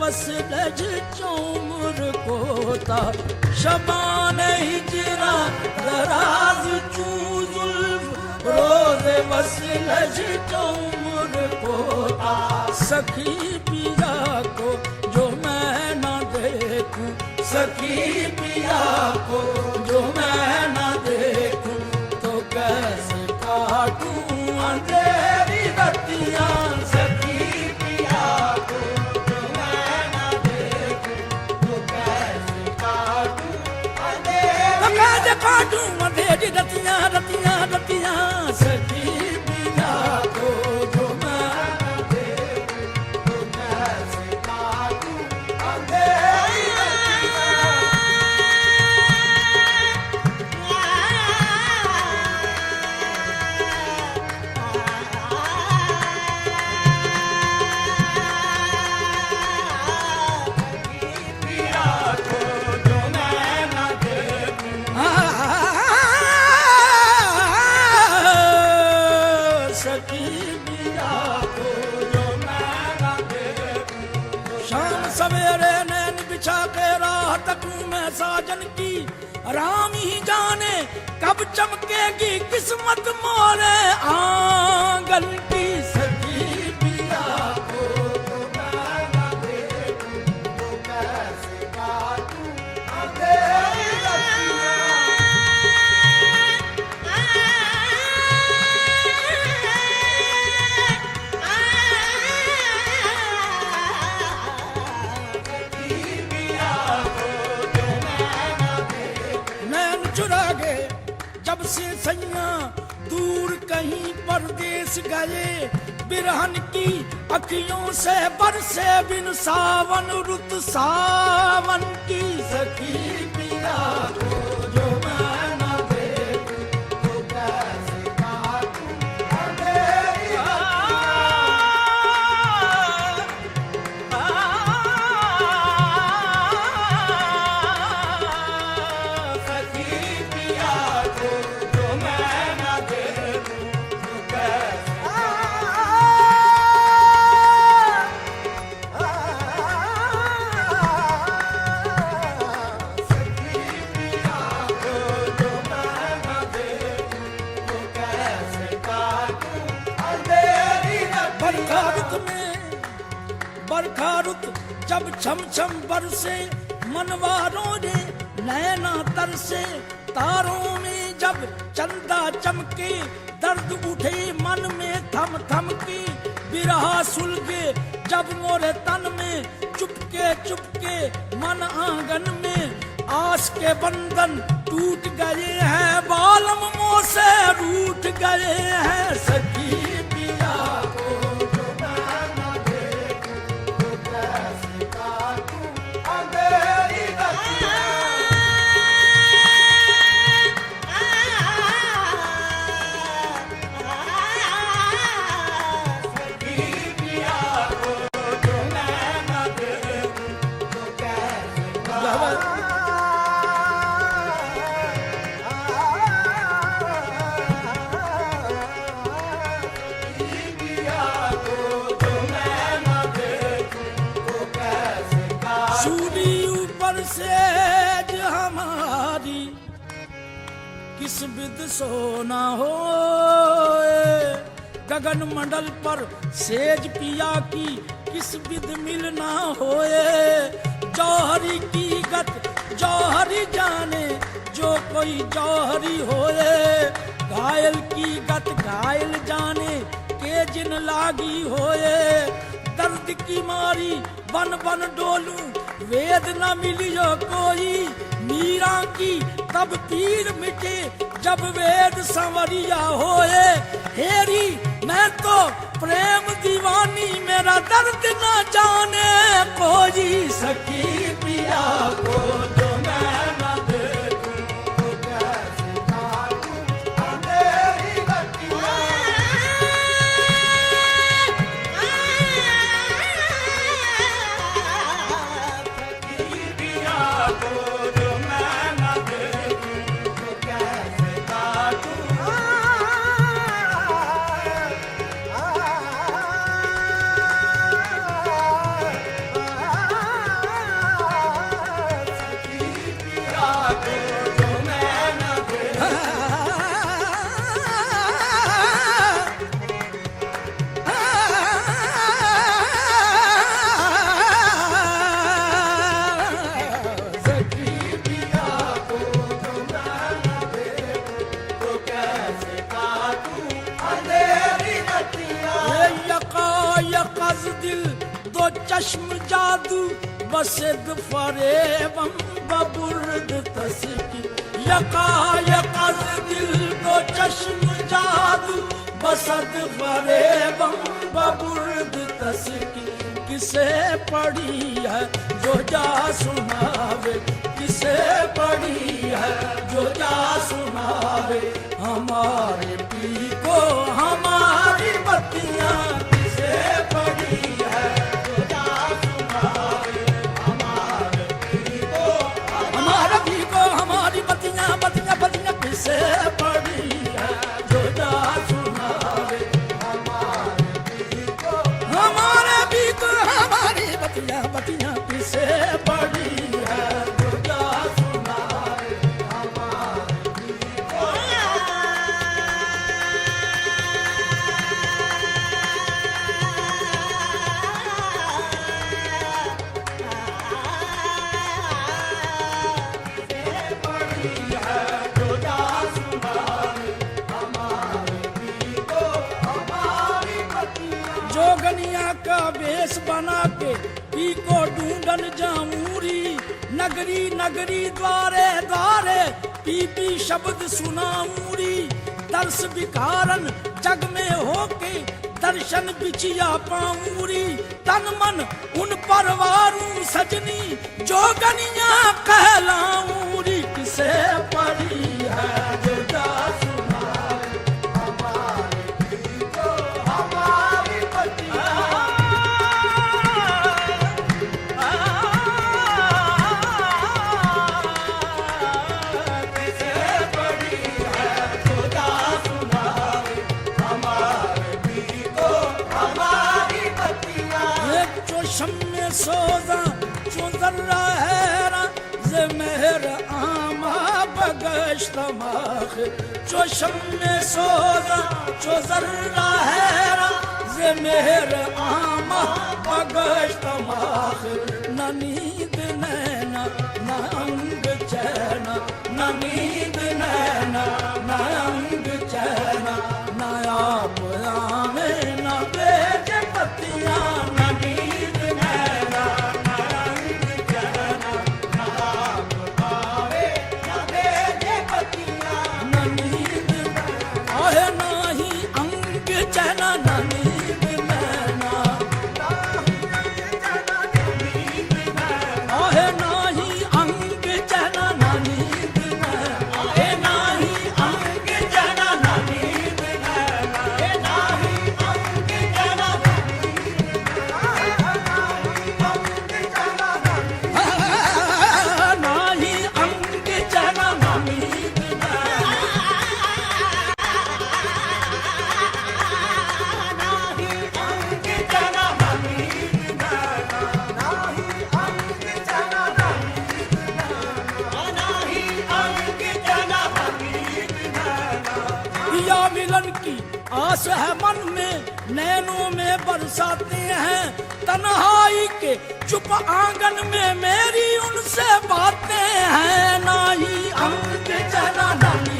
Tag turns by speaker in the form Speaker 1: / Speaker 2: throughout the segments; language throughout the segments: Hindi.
Speaker 1: वसलज चौमुर कोता शबान हिजरा दराज चूजुल्फ रोज वसलज चौमुर कोता सखी पिया को जो मैं न देखूं सखी पिया को जो मैं न देखूं तो कैसे काटूं अंधेरी रतियां सखी पिया को जो मैं न देखूं तो कैसे काटूं अंधेरी रतियां रतियां रतियां सखी पिया को जो मैं न देखूं तो कैसे काटूं अंधेरी सवेरे नैन बिछा के राह तकूं मैं साजन की राम ही जाने कब चमकेगी किस्मत मोरे आंगन की सखी पिया को जो मैं न देखूं तो कैसे काटूं अंधेरी रतियां जब से सैया दूर कहीं परदेश गए बिरहन की अखियों से बरसे बिन सावन रुत सावन की सखी पिया को जो मैं न देखूं तो कैसे काटूं अंधेरी बरखा रुत जब छम छम बरसे मनवारों ने नैना तरसे तारों में जब चंदा चमके दर्द उठे मन में थम थम के बिरहा सुलगे जब मोरे तन में चुपके चुपके मन आंगन में आस के बंधन टूट गए हैं बालम मुंह से रूठ गए हैं सखी पिया को जो मैं न देखूं तो कैसे काटूं अंधेरी रतियां सेज हमारी किस बिद सोना हो गगन मंडल पर सेज पिया की किस बिद मिलना होए जौहरी की गत जौहरी जाने जो कोई जौहरी होए घायल की गत घायल जाने के जिन लागी होए दर्द की मारी बन बन डोलूं वेद न मिलियो कोई मीरा की तब पीर मिटे जब वेद संवरिया होए हेरी मैं तो प्रेम दीवानी मेरा दर्द न जाने कोई सखी पिया को जो मैं न देखूं तो कैसे काटूं अंधेरी रतियां चश्म जादू बसद फरेबम बबुर्द तस्की यका यकज दिल को चश्म जादू बसद फरेबम बबुर्द तस्की किसे पड़ी है जो जा सुनावे किसे पड़ी है जो जा सुनावे हमारे पी को हमारी बत्तियां किसे पड़ी है जो जा सुनावे हमारे पी को हमारी बत्तियां बत्तियां बत्तियां किसे पड़ी है जो जा सुनावे हमारे पी को हमारी बत्तियां बत्तियां किसे पड़ी है जो जा सुनावे हमारे पी को जोगनिया का वेश बना के पी को ढूंढन जाऊरी नगरी नगरी द्वारे द्वारे पी पी शब्द सुनाऊरी दर्श विकारन जग में होके दर्शन बिछिया पाऊरी तन मन उन परवारू सजनी जोगनिया कहलाऊरी किसे पड़ी है जो जा सुनावे हमारे पी को हमारी बत्तियां किसे पड़ी है जो जा सुनावे हमारे पी को हमारी बत्तियां एक चोशम में सोजा चुंदरा है ज़े मेहर आमा बगश तमाख चोशम में सोजा चुंदरा है ज़े मेहर आमा बगश तमाख न नींद नैना न अंग चैना न नींद नैना न अंग चैना न आप आवे न बेज पत्तियां न नींद नैना न अंग चैना न आप आवे न बेज पत्तियां न नींद आहे नाही अंग चैना न नींद नैना आहे नाही अंग चैना न नींद नैना आहे नाही अंग चैना न नींद नैना आहे नाही अंग चैना नाही अंग चैना न नींद नैना पिया मिलन की आस है मन में नैनों में बरसाते हैं तन्हाई के चुप आंगन में मेरी उनसे बातें हैं नाही अंग चना नाही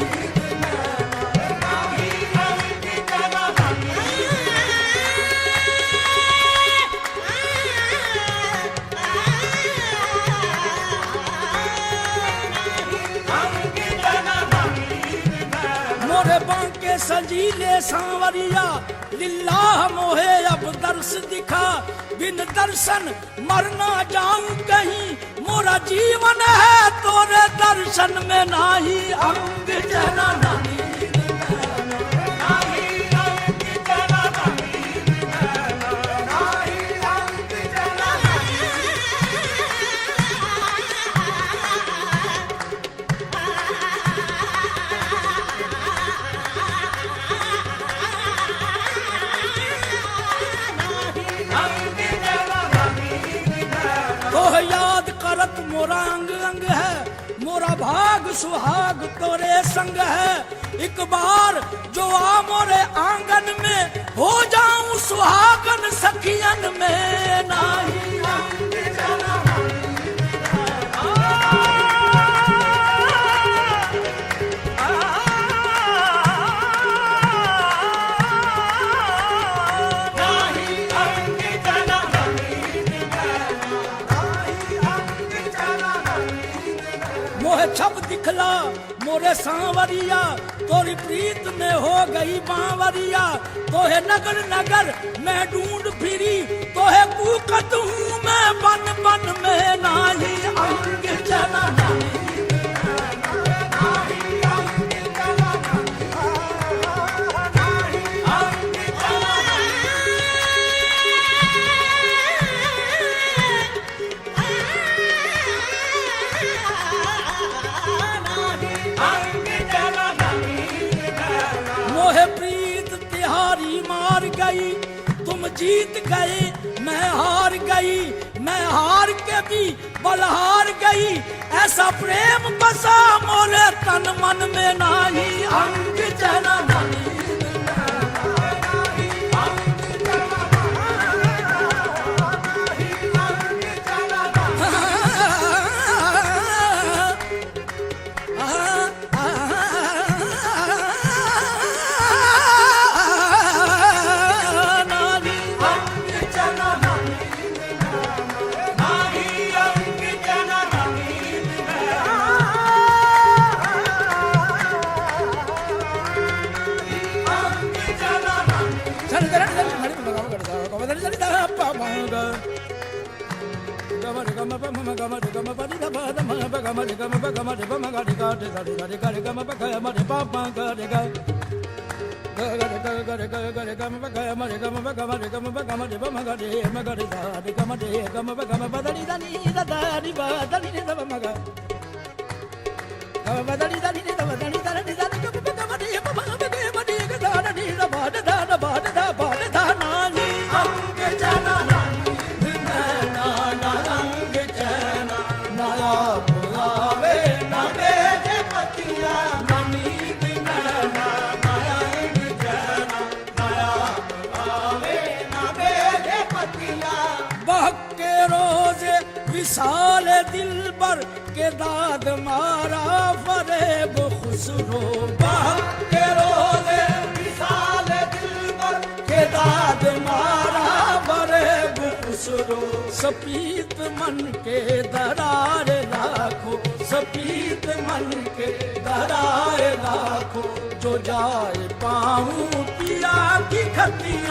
Speaker 1: मोरे बांके सजीले सांवरिया लिल्लाह मोहे अब दर्श दिखा बिन दर्शन मरना जाऊं कहीं मोरा जीवन है तोरे दर्शन में नाही अंग जना नाही याद करत मोरा अंग अंग है मोरा भाग सुहाग तोरे संग है एक बार जो आ मोरे आंगन में हो जाऊं सुहागन सखियन में नाही अंग जना दिखला मोरे सांवरिया, तोरी प्रीत में हो गई बांवरिया। तोहे नगर नगर मैं ढूंढ फिरी, तोहे कूकत हूँ मैं बन बन में नाही अंग चला नाही। मोहे प्रीत तिहारी मार गई, तुम जीत गए मैं हार गई, मैं हार के भी बलहार गई। ऐसा प्रेम बसा मोरे तन मन में नाही अंग जना नाही। विशाल दिल पर के दाद मारा फरेब खुसरो। के रोजे विशाल दिल पर के दाद मारा फरेब खुसरो। सपीत मन के दरार लाखो, सपीत मन के दरार लाखो। जो जाए पाऊं पिया की खतिया